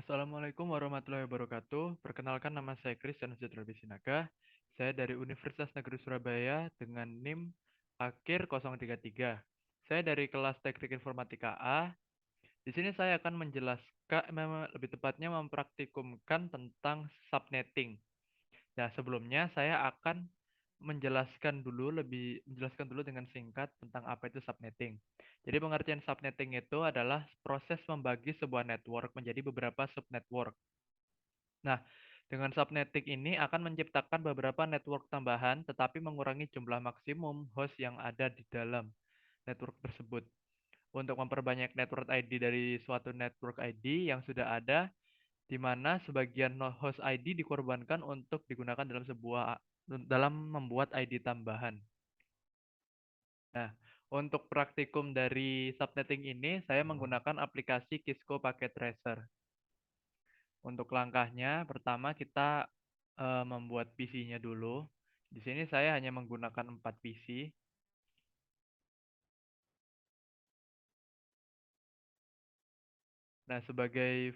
Assalamualaikum warahmatullahi wabarakatuh. Perkenalkan nama saya Christian Sejahtera Bisinaga. Saya dari Universitas Negeri Surabaya dengan NIM akhir 033. Saya dari kelas Teknik Informatika A. Di sini saya akan lebih tepatnya mempraktikumkan tentang subnetting. Nah, sebelumnya saya akan menjelaskan dulu dengan singkat tentang apa itu subnetting. Jadi pengertian subnetting itu adalah proses membagi sebuah network menjadi beberapa subnetwork. Nah, dengan subnetting ini akan menciptakan beberapa network tambahan tetapi mengurangi jumlah maksimum host yang ada di dalam network tersebut. Untuk memperbanyak network ID dari suatu network ID yang sudah ada, di mana sebagian host ID dikorbankan untuk digunakan dalam membuat ID tambahan. Nah, untuk praktikum dari subnetting ini, saya menggunakan aplikasi Kisco Packet Tracer. Untuk langkahnya, pertama kita membuat PC-nya dulu. Di sini saya hanya menggunakan 4 PC. Nah, sebagai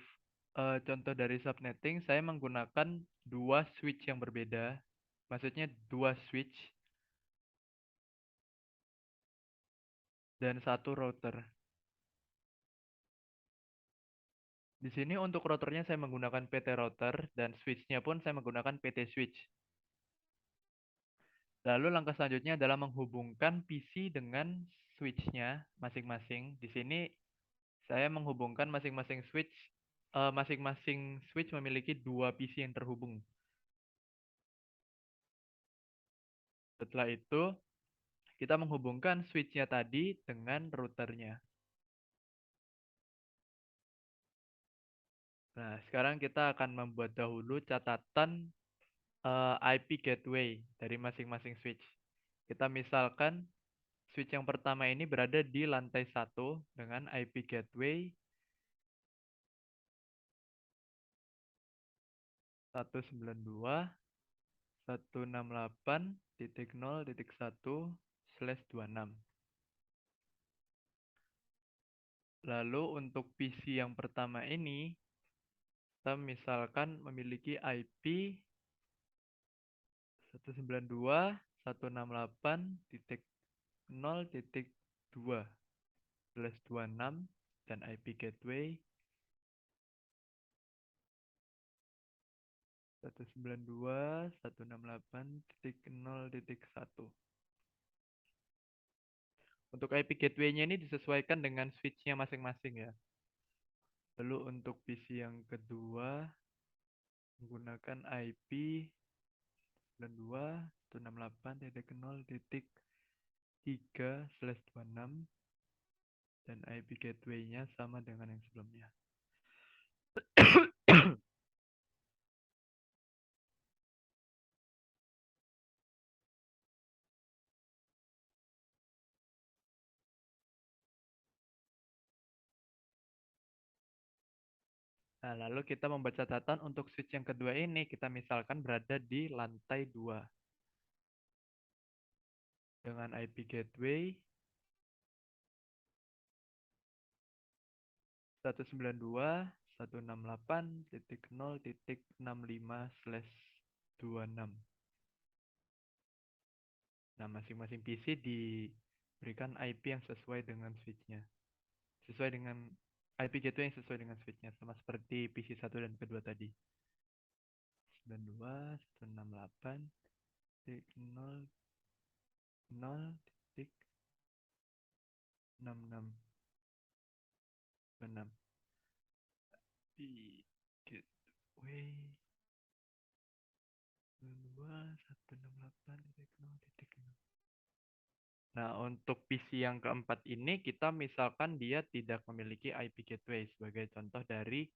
contoh dari subnetting, saya menggunakan dua switch yang berbeda. Maksudnya dua switch dan satu router. Di sini untuk routernya saya menggunakan PT router dan switch-nya pun saya menggunakan PT switch. Lalu langkah selanjutnya adalah menghubungkan PC dengan switch-nya masing-masing. Di sini saya menghubungkan masing-masing switch memiliki dua PC yang terhubung. Setelah itu, kita menghubungkan switch-nya tadi dengan routernya. Nah, sekarang kita akan membuat dahulu catatan IP gateway dari masing-masing switch. Kita misalkan switch yang pertama ini berada di lantai 1 dengan IP gateway 192.168.0.1/26. Lalu untuk PC yang pertama ini, kita misalkan memiliki IP 192.168.0.2/26 dan IP gateway 192.168.0.1. Untuk IP gateway-nya ini disesuaikan dengan switch-nya masing-masing ya. Lalu untuk PC yang kedua menggunakan IP 92.168.0.3/26 dan IP gateway-nya sama dengan yang sebelumnya. Nah, lalu kita membaca catatan untuk switch yang kedua ini, kita misalkan berada di lantai 2 dengan IP gateway 192.168.0.65/26. Nah, masing-masing PC diberikan IP yang sesuai dengan switch-nya. Sesuai dengan IP gateway yang sesuai dengan switch-nya, sama seperti PC 1 dan kedua tadi. 92.168.0.0.66. Di gateway 192.168.0.6. Nah, untuk PC yang keempat ini, kita misalkan dia tidak memiliki IP gateway sebagai contoh dari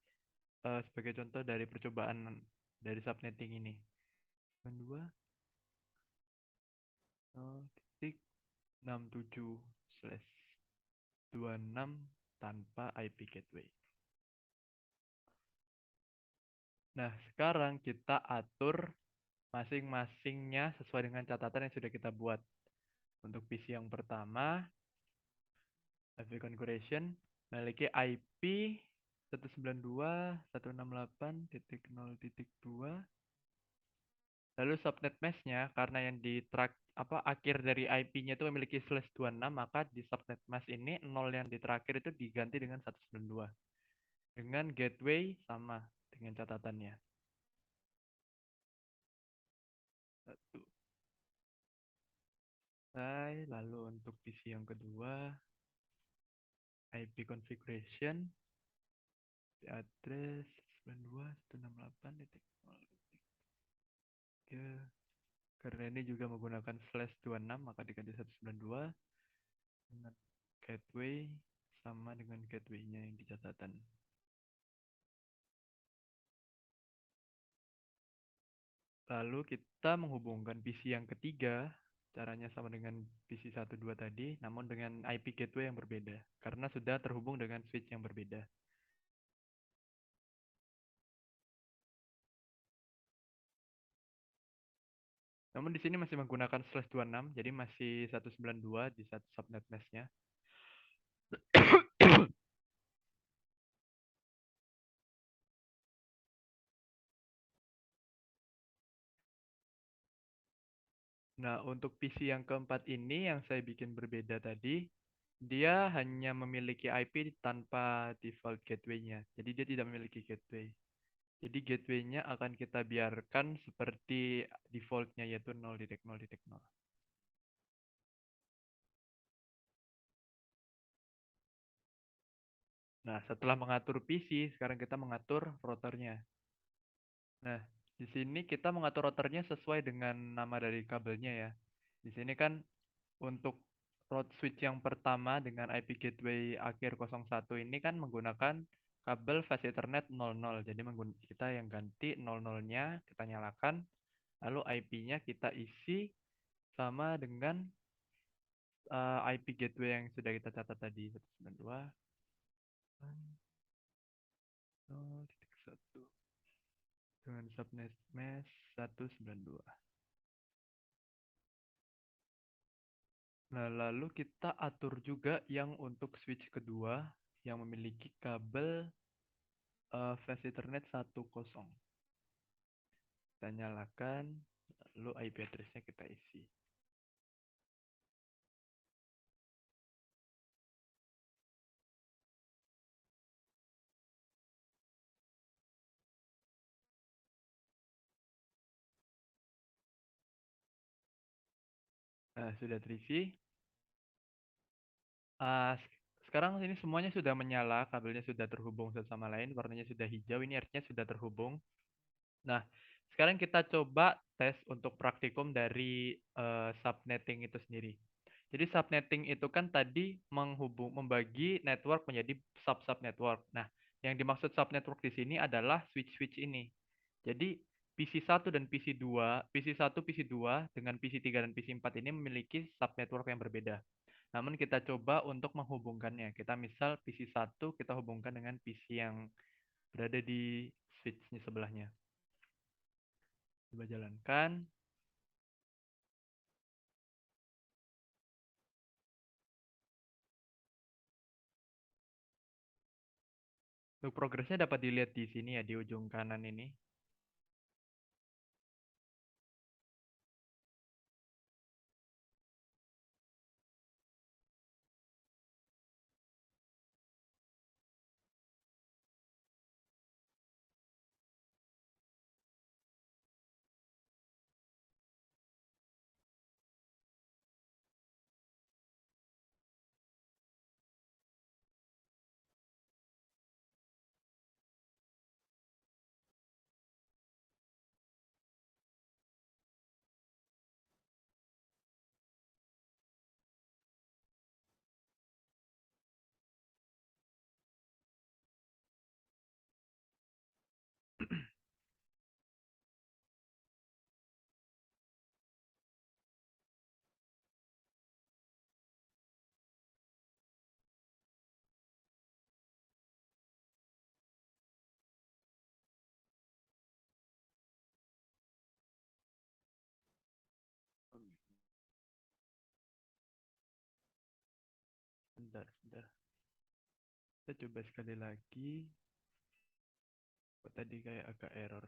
percobaan dari subnetting ini. 2.0.67/26 tanpa IP gateway. Nah, sekarang kita atur masing-masingnya sesuai dengan catatan yang sudah kita buat. Untuk PC yang pertama, IP configuration memiliki IP 192.168.0.2. Lalu subnet mesh-nya karena yang di track apa akhir dari IP-nya itu memiliki /26, maka di subnet mesh ini 0 yang di terakhir itu diganti dengan 192. Dengan gateway sama dengan catatannya. Satu. Selesai. Lalu untuk PC yang kedua, IP configuration, IP address 192.168.0.3. Karena ini juga menggunakan /26, maka diganti 192 dengan gateway sama dengan gateway-nya yang di catatan. Lalu kita menghubungkan PC yang ketiga, caranya sama dengan PC 12 tadi, namun dengan IP gateway yang berbeda, karena sudah terhubung dengan switch yang berbeda. Namun di sini masih menggunakan /26, jadi masih 192 di satu subnet mesh-nya. Nah, untuk PC yang keempat ini yang saya bikin berbeda tadi, dia hanya memiliki IP tanpa default gateway-nya. Jadi dia tidak memiliki gateway. Jadi gateway-nya akan kita biarkan seperti default-nya, yaitu 0 titik 0 titik 0. Nah, setelah mengatur PC, sekarang kita mengatur routernya. Nah, di sini kita mengatur routernya sesuai dengan nama dari kabelnya ya. Di sini kan untuk route switch yang pertama dengan IP gateway akhir 01 ini kan menggunakan kabel fast Ethernet 00. Jadi kita yang ganti 00-nya kita nyalakan, lalu IP-nya kita isi sama dengan IP gateway yang sudah kita catat tadi 192.0.1 dengan subnet mesh 192. Nah, lalu kita atur juga yang untuk switch kedua yang memiliki kabel fast Ethernet 10. Kita nyalakan, lalu IP address-nya kita isi. Nah, sudah terisi. Sekarang ini semuanya sudah menyala, kabelnya sudah terhubung satu sama lain, warnanya sudah hijau, ini artinya sudah terhubung. Nah, sekarang kita coba tes untuk praktikum dari subnetting itu sendiri. Jadi subnetting itu kan tadi membagi network menjadi sub-sub network. Nah, yang dimaksud subnetwork di sini adalah switch-switch ini. Jadi PC1 dan PC2, PC1, PC2 dengan PC3 dan PC4 ini memiliki subnetwork yang berbeda. Namun kita coba untuk menghubungkannya. Kita misal PC1 kita hubungkan dengan PC yang berada di switch-nya sebelahnya. Coba jalankan. Untuk progresnya dapat dilihat di sini ya, di ujung kanan ini. Bentar, bentar. Kita coba sekali lagi. Kok tadi kayak agak error.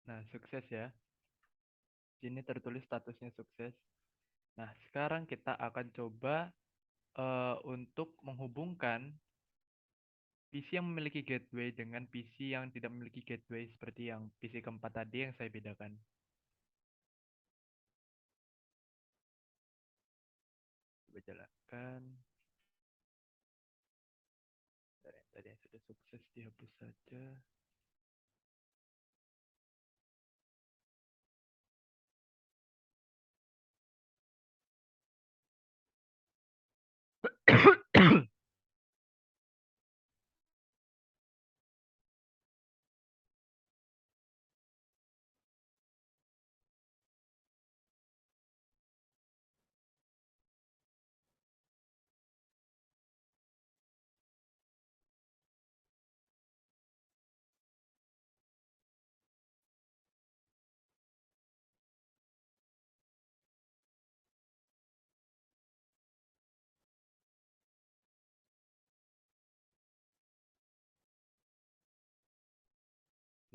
Nah, sukses ya. Sini tertulis statusnya sukses. Nah, sekarang kita akan coba untuk menghubungkan PC yang memiliki gateway dengan PC yang tidak memiliki gateway seperti yang PC keempat tadi yang saya bedakan. Coba jalankan. Dari yang tadi yang sudah sukses dihapus saja.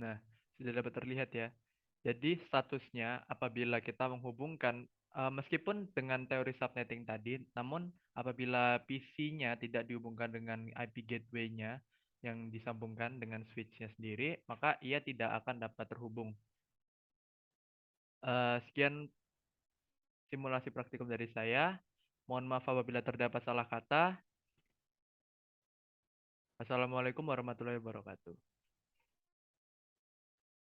Nah, sudah dapat terlihat ya. Jadi statusnya apabila kita menghubungkan meskipun dengan teori subnetting tadi, namun apabila PC-nya tidak dihubungkan dengan IP gateway-nya yang disambungkan dengan switch-nya sendiri, maka ia tidak akan dapat terhubung. Sekian simulasi praktikum dari saya. Mohon maaf apabila terdapat salah kata. Assalamualaikum warahmatullahi wabarakatuh.